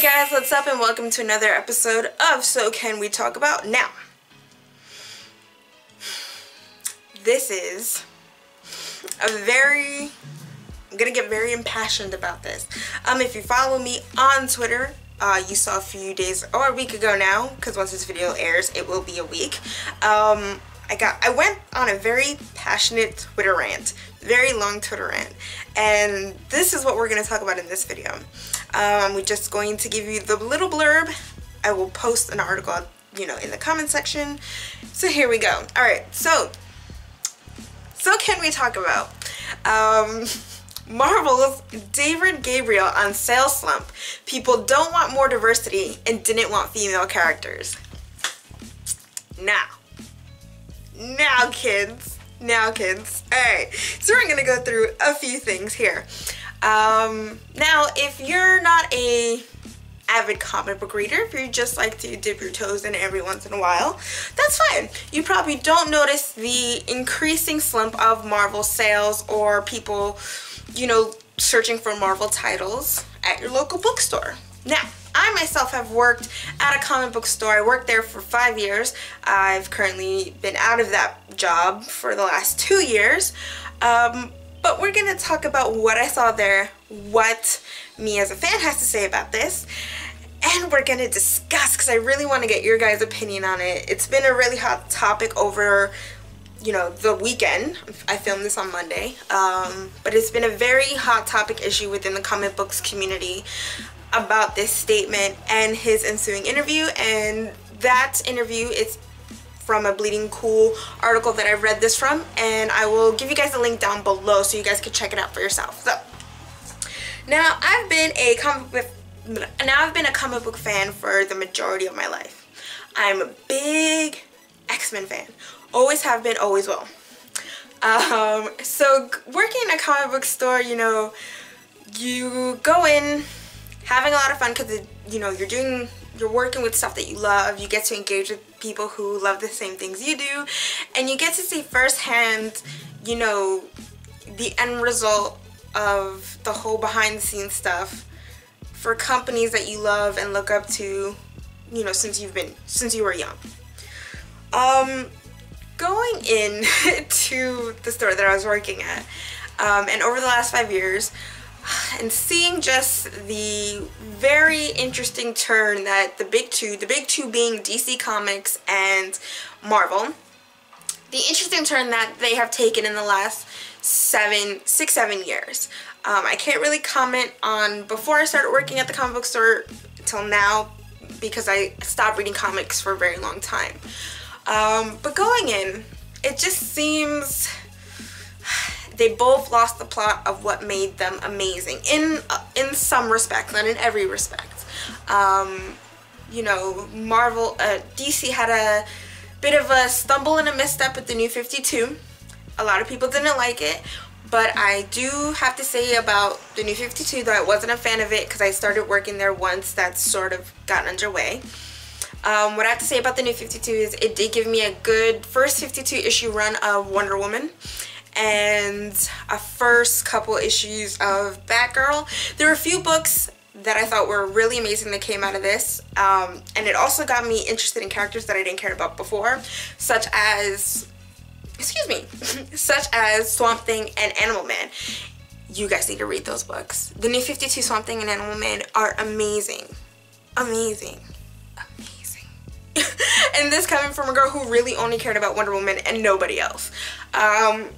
guys, what's up and welcome to another episode of So Can We Talk About. Now, this is I'm gonna get very impassioned about this. If you follow me on Twitter, you saw a few days or a week ago now, because once this video airs it will be a week. I went on a very passionate Twitter rant, very long Twitter rant, and this is what we're going to talk about in this video. We're just going to give you the little blurb. I will post an article, in the comment section. So here we go. Alright, so can we talk about Marvel's David Gabriel on sales slump. People don't want more diversity and didn't want female characters. Now kids. Alright, so we're gonna go through a few things here. Now, if you're not a avid comic book reader, if you just like to dip your toes in every once in a while, that's fine. You probably don't notice the increasing slump of Marvel sales or people, searching for Marvel titles at your local bookstore. Now, I myself have worked at a comic book store. I worked there for 5 years. I've currently been out of that job for the last 2 years. But we're going to talk about what I saw there, what me as a fan has to say about this, and we're going to discuss, because I really want to get your guys' opinion on it. It's been a really hot topic over, the weekend. I filmed this on Monday. But it's been a very hot topic issue within the comic books community about this statement and his ensuing interview. And that interview is from a Bleeding Cool article that I read this from, and I will give you guys a link down below so you guys can check it out for yourself. So now I've been a comic book fan for the majority of my life. I'm a big X-Men fan. Always have been, always will. So working in a comic book store, you go in having a lot of fun because you're working with stuff that you love. You get to engage with people who love the same things you do, and you get to see firsthand, the end result of the whole behind the scenes stuff for companies that you love and look up to, since you were young. Going in to the store that I was working at, and over the last 5 years, and seeing just the very interesting turn that the big two being DC Comics and Marvel, the interesting turn that they have taken in the last 7 years. I can't really comment on before I started working at the comic book store till now, because I stopped reading comics for a very long time. But going in, it just seems they both lost the plot of what made them amazing in some respects, not in every respect. Marvel, DC had a bit of a stumble and a misstep with the New 52. A lot of people didn't like it, but I do have to say about the New 52 that I wasn't a fan of it because I started working there once that sort of got underway. What I have to say about the New 52 is it did give me a good first 52 issue run of Wonder Woman and a first couple issues of Batgirl. There were a few books that I thought were really amazing that came out of this, and it also got me interested in characters that I didn't care about before, such as Swamp Thing and Animal Man. You guys need to read those books. The New 52 Swamp Thing and Animal Man are amazing. And this coming from a girl who really only cared about Wonder Woman and nobody else. But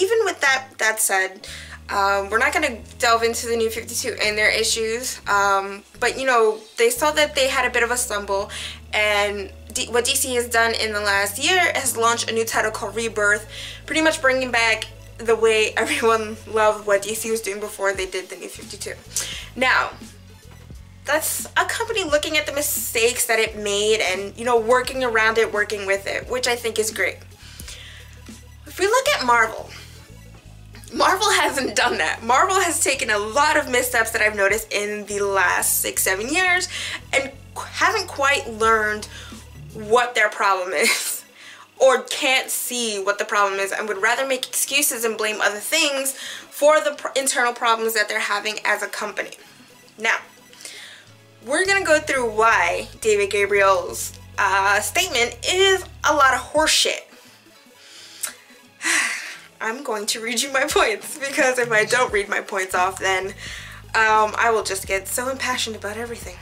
even with that said, we're not going to delve into the New 52 and their issues, but they saw that they had a bit of a stumble, and what DC has done in the last year is launch a new title called Rebirth, pretty much bringing back the way everyone loved what DC was doing before they did the New 52. Now, that's a company looking at the mistakes that it made and, working around it, working with it, which I think is great. If we look at Marvel hasn't done that. Marvel has taken a lot of missteps that I've noticed in the last 6-7 years and hasn't quite learned what their problem is, or can't see what the problem is, and would rather make excuses and blame other things for the internal problems that they're having as a company. Now, we're gonna go through why David Gabriel's statement is a lot of horseshit. I'm going to read you my points, because if I don't read my points off, then I will just get so impassioned about everything.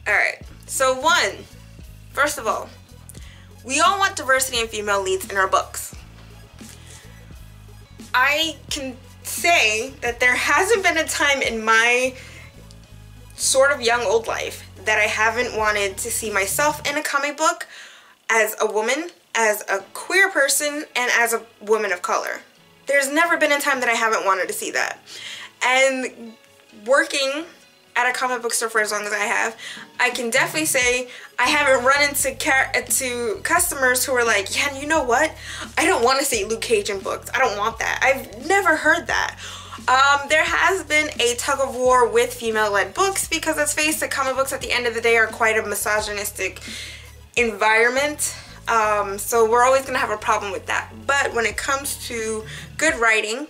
Alright, so one, first of all, we all want diversity and female leads in our books. I can say that there hasn't been a time in my sort of young old life that I haven't wanted to see myself in a comic book as a woman, as a queer person, and as a woman of color. There's never been a time that I haven't wanted to see that. And working at a comic book store for as long as I have, I can definitely say I haven't run into customers who are like, yeah, you know what? I don't want to see Luke Cage in books. I don't want that. I've never heard that. There has been a tug of war with female-led books because, let's face it, comic books at the end of the day are quite a misogynistic environment. So we're always going to have a problem with that. But when it comes to good writing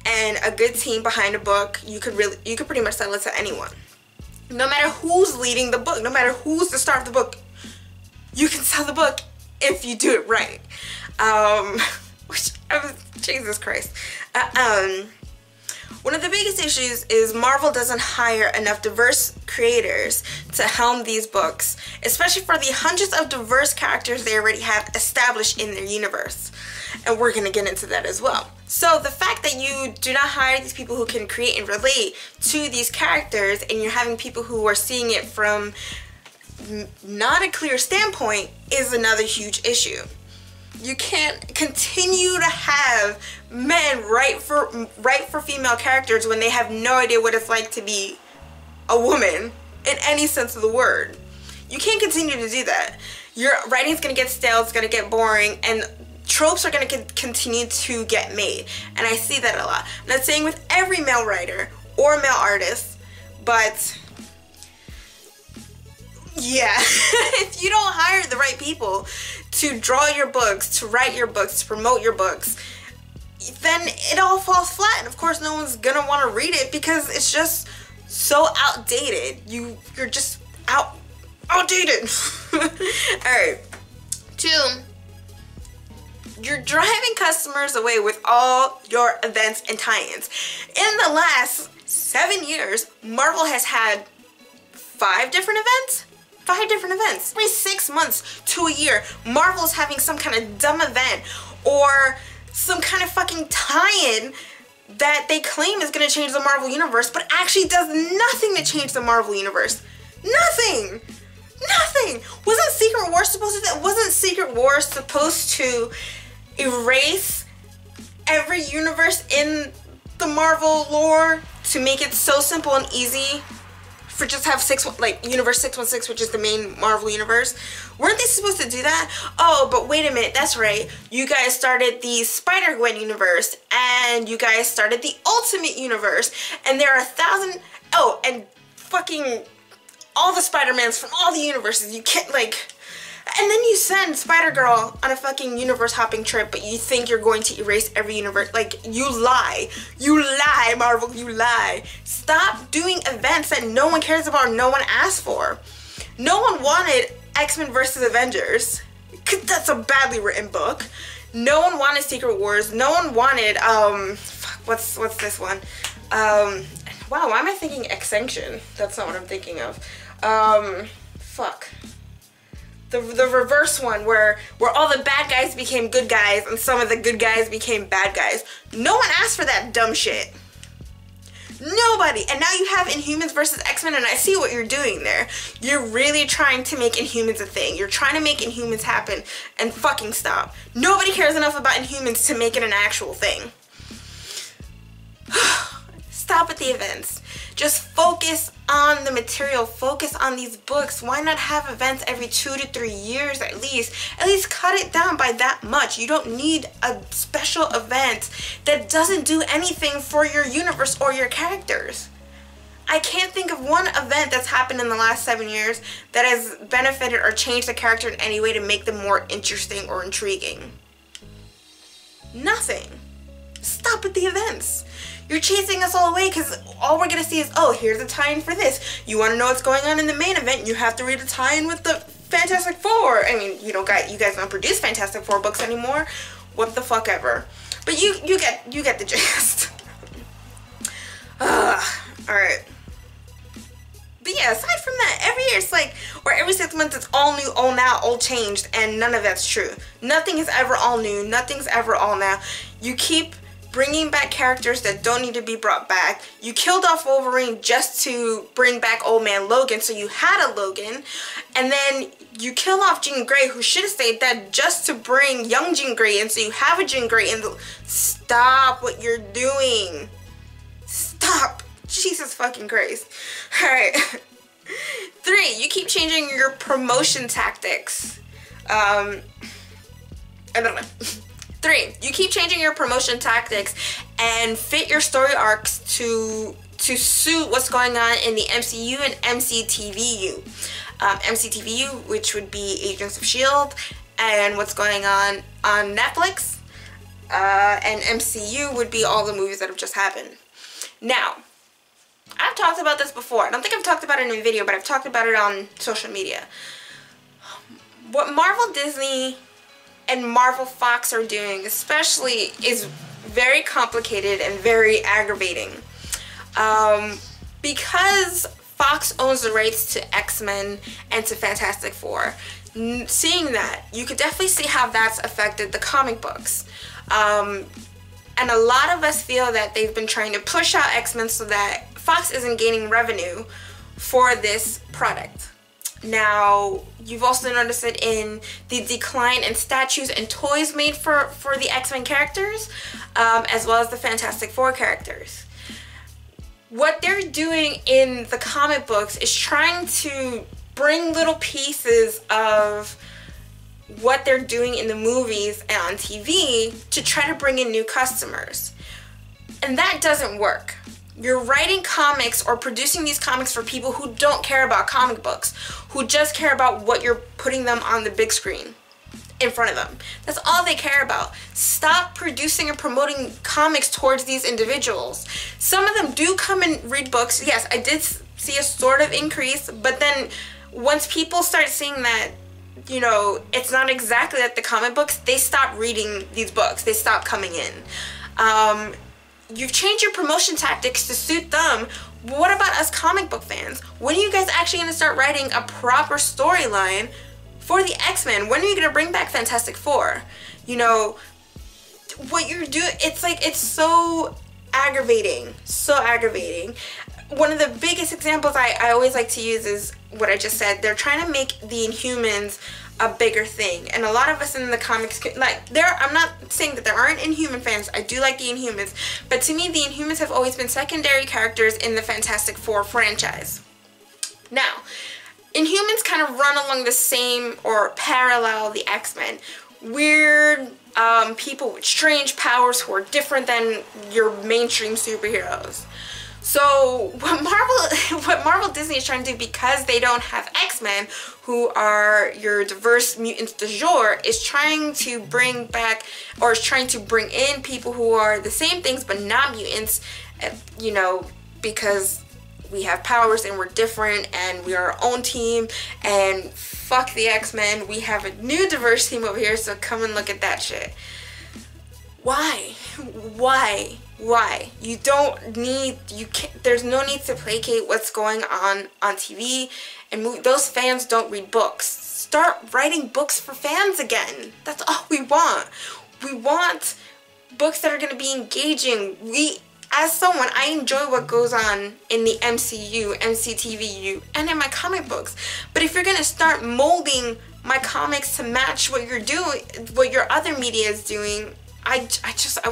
and a good team behind a book, you could pretty much sell it to anyone. No matter who's leading the book, no matter who's the star of the book, you can sell the book if you do it right. Jesus Christ. One of the biggest issues is Marvel doesn't hire enough diverse creators to helm these books, especially for the hundreds of diverse characters they already have established in their universe. And we're going to get into that as well. So the fact that you do not hire these people who can create and relate to these characters, and you're having people who are seeing it from not a clear standpoint, is another huge issue. You can't continue to have men write for female characters when they have no idea what it's like to be a woman in any sense of the word. You can't continue to do that. Your writing's gonna get stale, it's gonna get boring, and tropes are gonna continue to get made. And I see that a lot. I'm not saying with every male writer or male artist, but yeah, if you don't hire the right people to draw your books, to write your books, to promote your books, then it all falls flat. And of course no one's gonna want to read it because it's just so outdated. You're just outdated. Alright. 2, you're driving customers away with all your events and tie-ins. In the last 7 years, Marvel has had 5 different events? 5 different events. Every 6 months to a year, Marvel's having some kind of dumb event or some kind of fucking tie-in that they claim is gonna change the Marvel Universe, but actually does nothing to change the Marvel Universe. Nothing! Nothing! Wasn't Secret Wars supposed to erase every universe in the Marvel lore to make it so simple and easy for just have Universe 616, which is the main Marvel universe? Weren't they supposed to do that? Oh, but wait a minute, that's right. You guys started the Spider-Gwen universe, and you guys started the Ultimate Universe, and there are 1,000, oh, and fucking all the Spider-Mans from all the universes. You can't, and then you send Spider-Girl on a fucking universe-hopping trip, but you think you're going to erase every universe. You lie. You lie, Marvel. You lie. Stop doing events that no one cares about, no one asked for. No one wanted X-Men versus Avengers. That's a badly written book. No one wanted Secret Wars. No one wanted, what's this one? Wow, why am I thinking Extinction? That's not what I'm thinking of. The reverse one where all the bad guys became good guys and some of the good guys became bad guys. No one asked for that dumb shit. Nobody. And now you have Inhumans versus X-Men, and I see what you're doing there. You're really trying to make Inhumans a thing. You're trying to make Inhumans happen, and fucking stop. Nobody cares enough about Inhumans to make it an actual thing. Stop at the events. Just focus on the material. Focus on these books. Why not have events every 2 to 3 years at least? At least cut it down by that much. You don't need a special event that doesn't do anything for your universe or your characters. I can't think of one event that's happened in the last 7 years that has benefited or changed the character in any way to make them more interesting or intriguing. Nothing. Stop stop with the events. You're chasing us all away because all we're gonna see is, oh, here's a tie-in for this. You want to know what's going on in the main event? You have to read a tie-in with the Fantastic Four. I mean, you guys don't produce Fantastic Four books anymore. What the fuck ever. But you get the gist. Alright. But yeah, aside from that, every year it's like, or every 6 months it's all new, all now, all changed, and none of that's true. Nothing is ever all new. Nothing's ever all now. You keep bringing back characters that don't need to be brought back. You killed off Wolverine just to bring back Old Man Logan, so you had a Logan. And then you kill off Jean Grey, who should have stayed dead, just to bring young Jean Grey in, so you have a Jean Grey in the... Stop what you're doing. Stop. Jesus fucking Christ. Alright. 3, you keep changing your promotion tactics. I don't know. 3, you keep changing your promotion tactics and fit your story arcs to suit what's going on in the MCU and MCTVU. MCTVU, which would be Agents of S.H.I.E.L.D., and what's going on Netflix, and MCU would be all the movies that have just happened. Now, I've talked about this before. I don't think I've talked about it in a video, but I've talked about it on social media. What Marvel, Disney, and Marvel Fox are doing especially is very complicated and very aggravating. Because Fox owns the rights to X-Men and to Fantastic Four, seeing that, you could definitely see how that's affected the comic books. And a lot of us feel that they've been trying to push out X-Men so that Fox isn't gaining revenue for this product. Now, you've also noticed it in the decline in statues and toys made for the X-Men characters, as well as the Fantastic Four characters. What they're doing in the comic books is trying to bring little pieces of what they're doing in the movies and on TV to try to bring in new customers. And that doesn't work. You're writing comics or producing these comics for people who don't care about comic books, who just care about what you're putting them on the big screen in front of them. That's all they care about. Stop producing and promoting comics towards these individuals. Some of them do come and read books. Yes, I did see a sort of increase, but then once people start seeing that, you know, it's not exactly like the comic books, they stop reading these books. They stop coming in. You've changed your promotion tactics to suit them. What about us comic book fans? When are you guys actually going to start writing a proper storyline for the X-Men? When are you going to bring back Fantastic Four? You know, what you're doing, it's like, it's so aggravating. So aggravating. One of the biggest examples I always like to use is what I just said. They're trying to make the Inhumans a bigger thing, and a lot of us in the comics, like, I'm not saying that there aren't Inhuman fans. I do like the Inhumans, but to me the Inhumans have always been secondary characters in the Fantastic Four franchise. Now, Inhumans kind of run along the same or parallel the X-Men. Weird people with strange powers who are different than your mainstream superheroes. So what Marvel Disney is trying to do, because they don't have X-Men, who are your diverse mutants du jour, is trying to bring back, or is trying to bring in people who are the same things but not mutants, you know, because we have powers and we're different and we are our own team, and fuck the X-Men, we have a new diverse team over here, so come and look at that shit. Why? Why? You don't need, there's no need to placate what's going on TV and those fans don't read books. Start writing books for fans again. That's all we want. We want books that are going to be engaging. As someone, I enjoy what goes on in the MCU, MCTVU, and in my comic books. But if you're going to start molding my comics to match what you're doing, what your other media is doing, I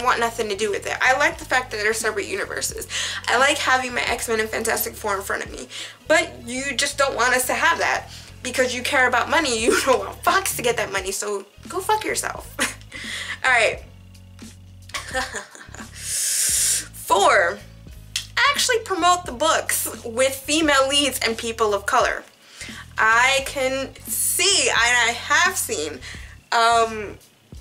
want nothing to do with it. I like the fact that they're separate universes. I like having my X-Men and Fantastic Four in front of me. But you just don't want us to have that because you care about money. You don't want Fox to get that money, so go fuck yourself. Alright. 4. Actually promote the books with female leads and people of color. I can see, and I have seen,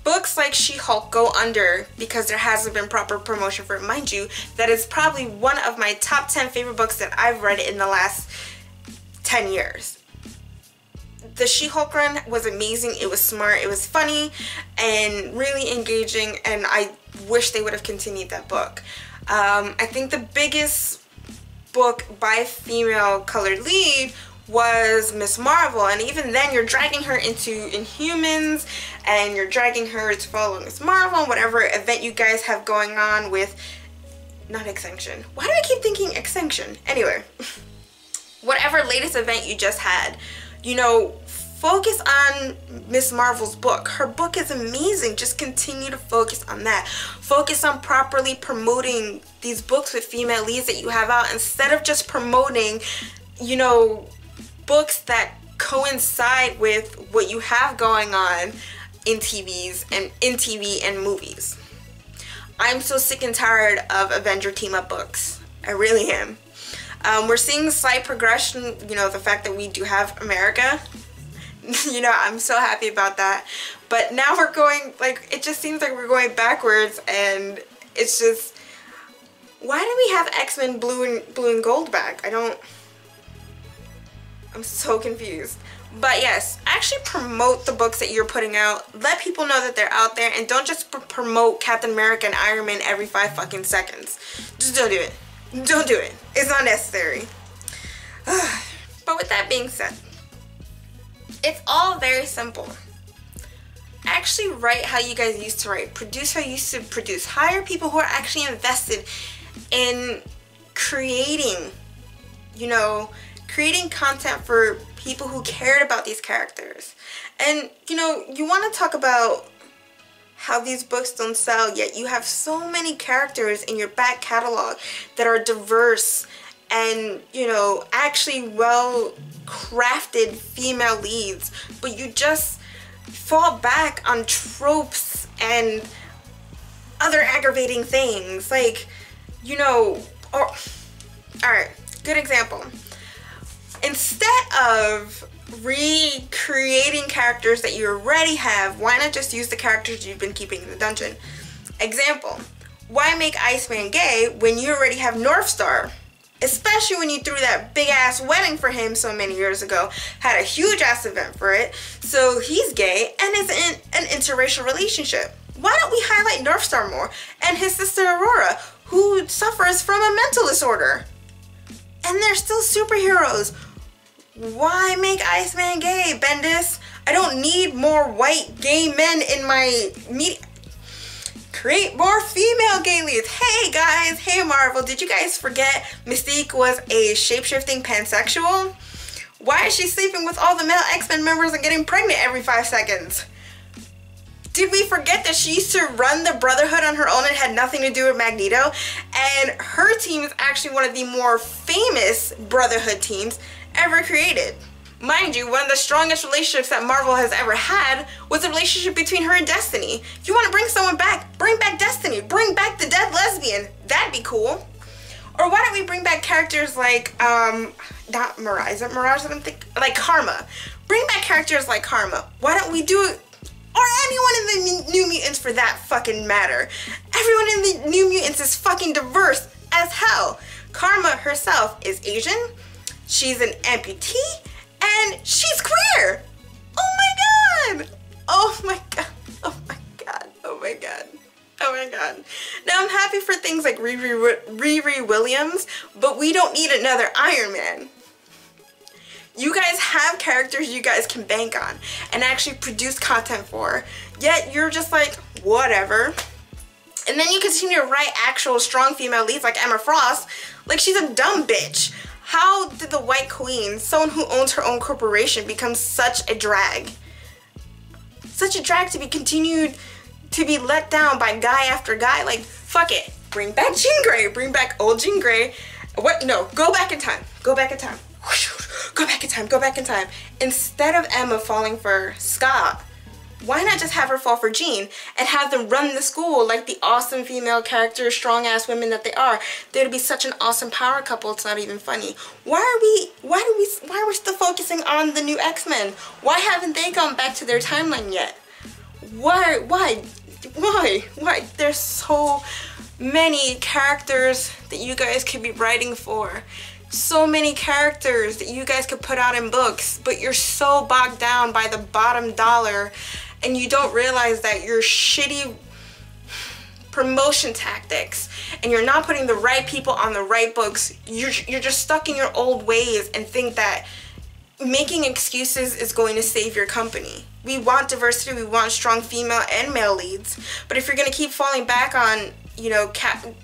books like She-Hulk go under because there hasn't been proper promotion for it. Mind you, that is probably one of my top 10 favorite books that I've read in the last 10 years. The She-Hulk run was amazing. It was smart, it was funny, and really engaging, and I wish they would have continued that book. I think the biggest book by a female colored lead was Miss Marvel, and even then you're dragging her into Inhumans, and you're dragging her to follow Miss Marvel and whatever event you guys have going on with, not Extinction. Why do I keep thinking Extinction? Anyway, whatever latest event you just had, you know, focus on Miss Marvel's book. Her book is amazing. Just continue to focus on that. Focus on properly promoting these books with female leads that you have out, instead of just promoting, you know, books that coincide with what you have going on in TV and movies. I'm so sick and tired of Avenger team-up books. I really am. We're seeing slight progression, you know, the fact that we do have America. You know, I'm so happy about that. But now we're going, like, it just seems like we're going backwards, and it's just, why do we have X-Men blue and gold back? I'm so confused. But yes, actually promote the books that you're putting out. Let people know that they're out there, and don't just promote Captain America and Iron Man every 5 fucking seconds. Just don't do it. Don't do it. It's not necessary. But with that being said, it's all very simple. Actually write how you guys used to write. Produce how you used to produce. Hire people who are actually invested in creating, you know, creating content for people who cared about these characters. And, you know, you want to talk about how these books don't sell, yet you have so many characters in your back catalog that are diverse and, you know, actually well crafted female leads, but you just fall back on tropes and other aggravating things, like, you know, or, alright, good example. Instead of recreating characters that you already have, why not just use the characters you've been keeping in the dungeon? Example, why make Iceman gay when you already have Northstar? Especially when you threw that big ass wedding for him so many years ago, had a huge ass event for it, so he's gay and is in an interracial relationship. Why don't we highlight Northstar more, and his sister Aurora, who suffers from a mental disorder? And they're still superheroes. Why make Iceman gay, Bendis? I don't need more white gay men in my media. Create more female gay leads. Hey guys, hey Marvel, did you guys forget Mystique was a shape-shifting pansexual? Why is she sleeping with all the male X-Men members and getting pregnant every 5 seconds? Did we forget that she used to run the Brotherhood on her own and had nothing to do with Magneto? And her team is actually one of the more famous Brotherhood teams ever created. Mind you, one of the strongest relationships that Marvel has ever had was the relationship between her and Destiny. If you want to bring someone back, bring back Destiny. Bring back the dead lesbian. That'd be cool. Or why don't we bring back characters like, not Mirage, I don't think, like Karma. Bring back characters like Karma. Why don't we do it? Or anyone in the New Mutants for that fucking matter. Everyone in the New Mutants is fucking diverse as hell. Karma herself is Asian. She's an amputee. And she's queer! Oh my god! Oh my god! Oh my god! Oh my god! Oh my god. Now I'm happy for things like Riri Williams, but we don't need another Iron Man. You guys have characters you guys can bank on and actually produce content for, yet you're just like, whatever. And then you continue to write actual strong female leads like Emma Frost, like she's a dumb bitch. How did the White Queen, someone who owns her own corporation, become such a drag? Such a drag to be continued to be let down by guy after guy. Like, fuck it. Bring back Jean Grey. Bring back old Jean Grey. What? No, go back in time. Go back in time. Go back in time. Go back in time. Instead of Emma falling for Scott, why not just have her fall for Jean and have them run the school like the awesome female characters, strong ass women that they are? They'd be such an awesome power couple, it's not even funny. Why are we still focusing on the new X-Men? Why haven't they gone back to their timeline yet? Why? There's so many characters that you guys could be writing for. So many characters that you guys could put out in books, but you're so bogged down by the bottom dollar and you don't realize that your shitty promotion tactics and you're not putting the right people on the right books. You're just stuck in your old ways and think that making excuses is going to save your company. We want diversity, we want strong female and male leads, but if you're going to keep falling back on, you know,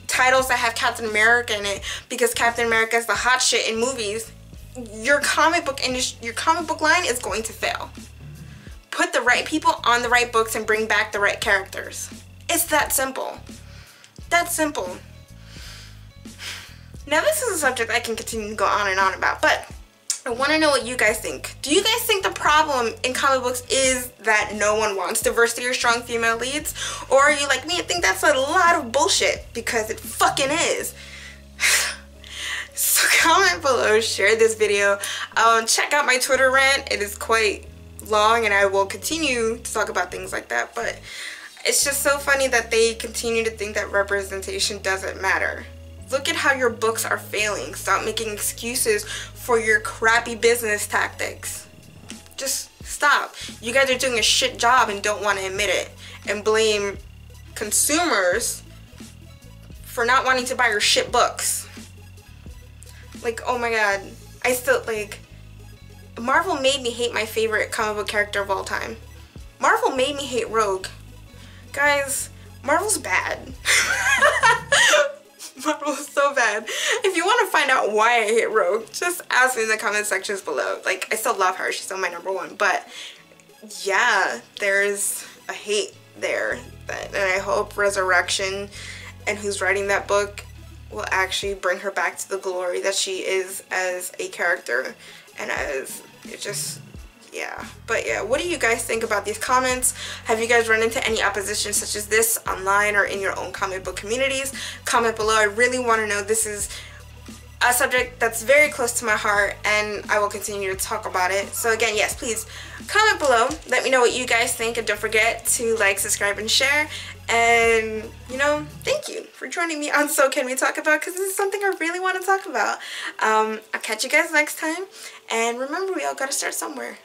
titles that have Captain America in it because Captain America is the hot shit in movies, your comic book industry, your comic book line is going to fail. Put the right people on the right books and bring back the right characters. It's that simple. That simple. Now this is a subject I can continue to go on and on about, but I want to know what you guys think. Do you guys think the problem in comic books is that no one wants diversity or strong female leads? Or are you like me and think that's a lot of bullshit? Because it fucking is. So comment below, share this video. Check out my Twitter rant. It is quite long and I will continue to talk about things like that. But it's just so funny that they continue to think that representation doesn't matter. Look at how your books are failing. Stop making excuses for your crappy business tactics. Just stop. You guys are doing a shit job and don't want to admit it. And blame consumers for not wanting to buy your shit books. Like, oh my god. I still, like, Marvel made me hate my favorite comic book character of all time. Marvel made me hate Rogue. Guys, Marvel's bad. Marvel is so bad. If you want to find out why I hate Rogue, just ask me in the comment sections below. Like, I still love her. She's still my #1. But, yeah, there's a hate there. And I hope Resurrection and who's writing that book will actually bring her back to the glory that she is as a character. And as, it just... yeah, but yeah, what do you guys think about these comments? Have you guys run into any opposition such as this online or in your own comic book communities? Comment below. I really want to know. This is a subject that's very close to my heart and I will continue to talk about it. So again, yes, please comment below. Let me know what you guys think and don't forget to like, subscribe, and share. And, you know, thank you for joining me on So Can We Talk About, because this is something I really want to talk about. I'll catch you guys next time. And remember, we all got to start somewhere.